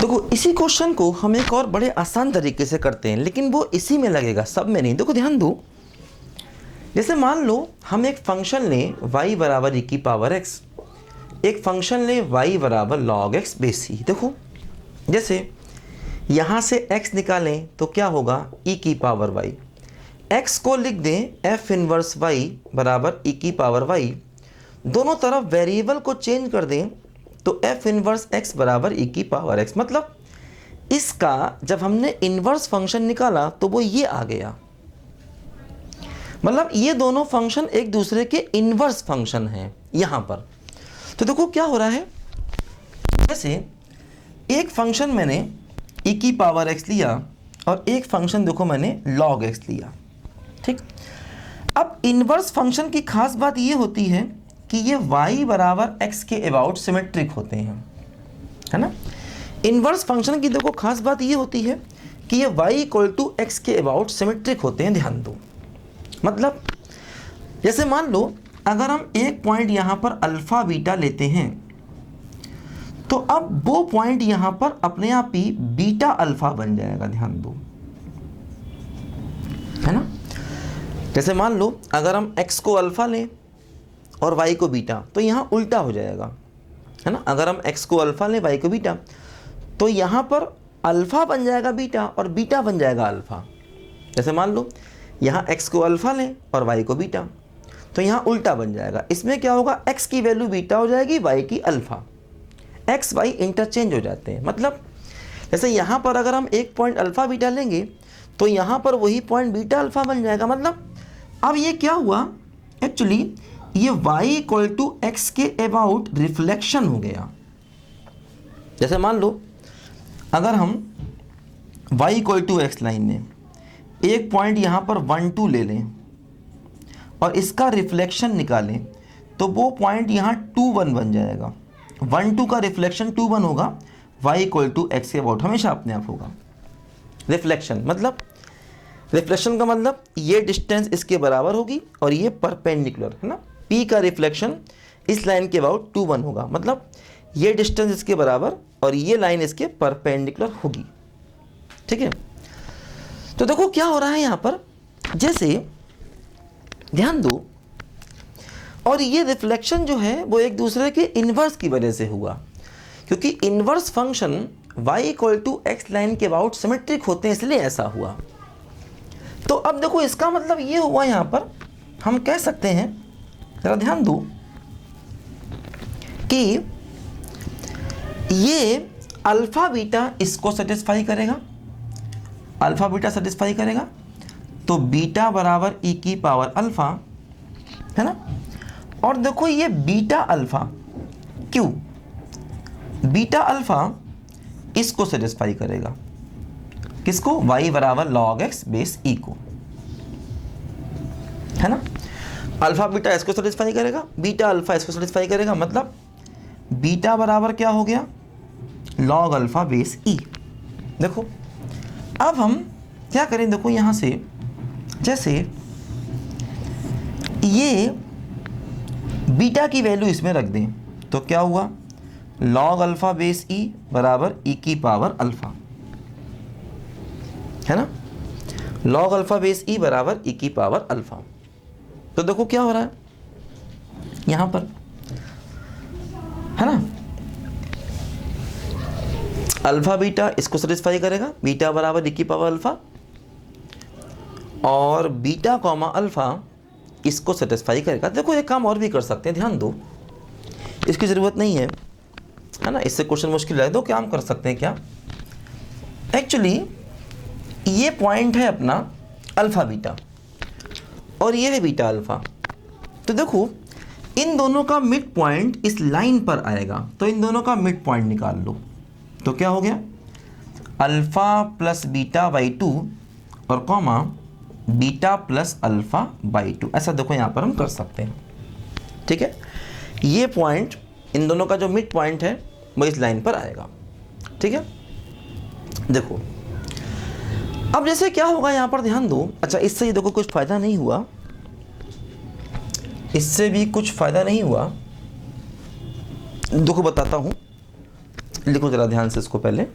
देखो इसी क्वेश्चन को हम एक और बड़े आसान तरीके से करते हैं, लेकिन वो इसी में लगेगा, सब में नहीं। देखो ध्यान दो, जैसे मान लो हम एक फंक्शन लें y बराबर e की पावर x, एक फंक्शन लें y बराबर log x बेस c। देखो जैसे यहाँ से x निकालें तो क्या होगा, e की पावर y, x को लिख दें f इनवर्स y बराबर e की पावर y, दोनों तरफ वेरिएबल को चेंज कर दें तो f इनवर्स x बराबर e की पावर x। मतलब इसका जब हमने इन्वर्स फंक्शन निकाला तो वो ये आ गया, मतलब ये दोनों फंक्शन एक दूसरे के इन्वर्स फंक्शन हैं यहाँ पर। तो देखो क्या हो रहा है, जैसे एक फंक्शन मैंने e की पावर x लिया और एक फंक्शन देखो मैंने log x लिया, ठीक। अब इन्वर्स फंक्शन की खास बात ये होती है कि ये y बराबर x के अबाउट सिमेट्रिक होते हैं, है ना। इन्वर्स फंक्शन की देखो खास बात ये होती है कि ये y इक्वल टू x के अबाउट सिमेट्रिक होते हैं। ध्यान दो, मतलब जैसे मान लो अगर हम एक पॉइंट यहाँ पर अल्फ़ा बीटा लेते हैं तो अब वो पॉइंट यहाँ पर अपने आप ही बीटा अल्फ़ा बन जाएगा। ध्यान दो, है ना। जैसे मान लो अगर हम x को अल्फ़ा लें और y को बीटा तो यहाँ उल्टा हो जाएगा, है ना। अगर हम x को अल्फ़ा लें y को बीटा तो यहाँ पर अल्फ़ा बन जाएगा बीटा और बीटा बन जाएगा अल्फ़ा। जैसे मान लो यहाँ x को अल्फ़ा लें और y को बीटा तो यहाँ उल्टा बन जाएगा। इसमें क्या होगा, x की वैल्यू बीटा हो जाएगी, y की अल्फ़ा, x y इंटरचेंज हो जाते हैं। मतलब जैसे यहाँ पर अगर हम एक पॉइंट अल्फ़ा बीटा लेंगे तो यहाँ पर वही पॉइंट बीटा अल्फ़ा बन जाएगा। मतलब अब ये क्या हुआ, एक्चुअली ये y इक्वल टू एक्स के अबाउट रिफ्लेक्शन हो गया। जैसे मान लो अगर हम y equal to x line में एक पॉइंट यहाँ पर 1 2 ले लें और इसका रिफ्लेक्शन निकालें तो वो पॉइंट यहाँ 2 1 बन जाएगा। 1 2 का रिफ्लेक्शन 2 1 होगा, y इक्वल टू एक्स के अबाउट हमेशा अपने आप होगा। रिफ्लेक्शन मतलब, रिफ्लेक्शन का मतलब ये डिस्टेंस इसके बराबर होगी और ये परपेंडिकुलर, है ना। p का रिफ्लेक्शन इस लाइन के अबाउट 2 1 होगा, मतलब ये डिस्टेंस इसके बराबर और ये लाइन इसके परपेंडिकुलर होगी, ठीक है। तो देखो क्या हो रहा है यहाँ पर, जैसे ध्यान दो, और ये रिफ्लेक्शन जो है वो एक दूसरे के इन्वर्स की वजह से हुआ, क्योंकि inverse function y equal to x line के अबाउट सिमेट्रिक होते हैं, इसलिए ऐसा हुआ। तो अब देखो इसका मतलब ये हुआ, यहाँ पर हम कह सकते हैं, जरा ध्यान दो, कि ये अल्फ़ा बीटा इसको सेटिस्फाई करेगा, अल्फ़ा बीटा सेटिस्फाई करेगा तो बीटा बराबर e की पावर अल्फ़ा, है ना। और देखो ये बीटा अल्फ़ा, क्यों, बीटा अल्फ़ा इसको सेटिस्फाई करेगा, किसको, y बराबर log x बेस e को, है ना। अल्फ़ा बीटा इसको सेटिस्फाई करेगा, बीटा अल्फ़ा इसको सेटिस्फाई करेगा, मतलब बीटा बराबर क्या हो गया, log अल्फ़ा बेस e। देखो अब हम क्या करें, देखो यहाँ से जैसे ये बीटा की वैल्यू इसमें रख दें तो क्या हुआ, log अल्फ़ा बेस e बराबर e की पावर अल्फ़ा, है ना। log अल्फ़ा बेस e बराबर e की पावर अल्फ़ा। तो देखो क्या हो रहा है यहाँ पर, है ना। अल्फ़ा बीटा इसको सेटिस्फाई करेगा, बीटा बराबर e की पावर अल्फ़ा, और बीटा कॉमा अल्फ़ा इसको सेटिस्फाई करेगा। देखो एक काम और भी कर सकते हैं, ध्यान दो, इसकी ज़रूरत नहीं है, है ना, इससे क्वेश्चन मुश्किल है। दो काम कर सकते हैं, क्या, एक्चुअली ये पॉइंट है अपना अल्फ़ा बीटा और ये है बीटा अल्फ़ा। तो देखो इन दोनों का मिड पॉइंट इस लाइन पर आएगा, तो इन दोनों का मिड पॉइंट निकाल लो तो क्या हो गया, अल्फ़ा प्लस बीटा बाई 2 और comma beta plus alpha by 2। ऐसा देखो यहाँ पर हम कर सकते हैं, ठीक है। ये पॉइंट, इन दोनों का जो मिड पॉइंट है वो इस लाइन पर आएगा, ठीक है। देखो अब जैसे क्या होगा यहाँ पर, ध्यान दो, अच्छा इससे देखो कुछ फ़ायदा नहीं हुआ, इससे भी कुछ फ़ायदा नहीं हुआ। देखो बताता हूँ, लिखो ज़रा ध्यान से इसको पहले।